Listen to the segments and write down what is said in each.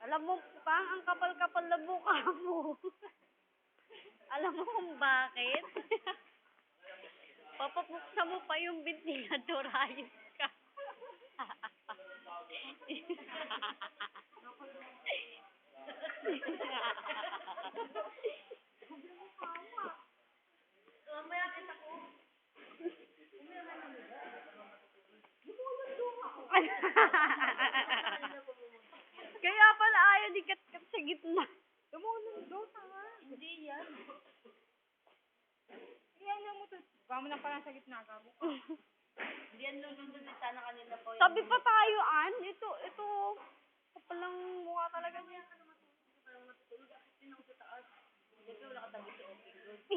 Alam mo, Pang, ang kapal-kapal na mukha mo. Alam mo kung bakit? Papapuksa mo pa yung ventilador, ayos ka. Kaya pala ayaw ni Kat-Kat sa gitna. Tumulo tanga. Hindi yan. Iyan mo to. Baka mo na pala sa gitna, gago. Hindi yan lulundun din sana kanila po. Sabi pa tayo, An. Ito. Kapalang mukha talaga niya. Siyempre wala ka tabi sa okay good.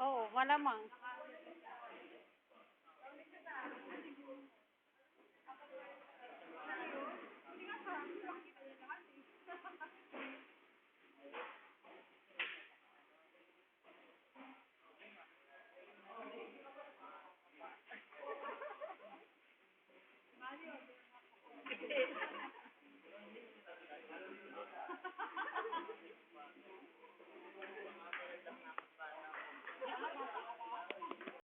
Oo, malamang.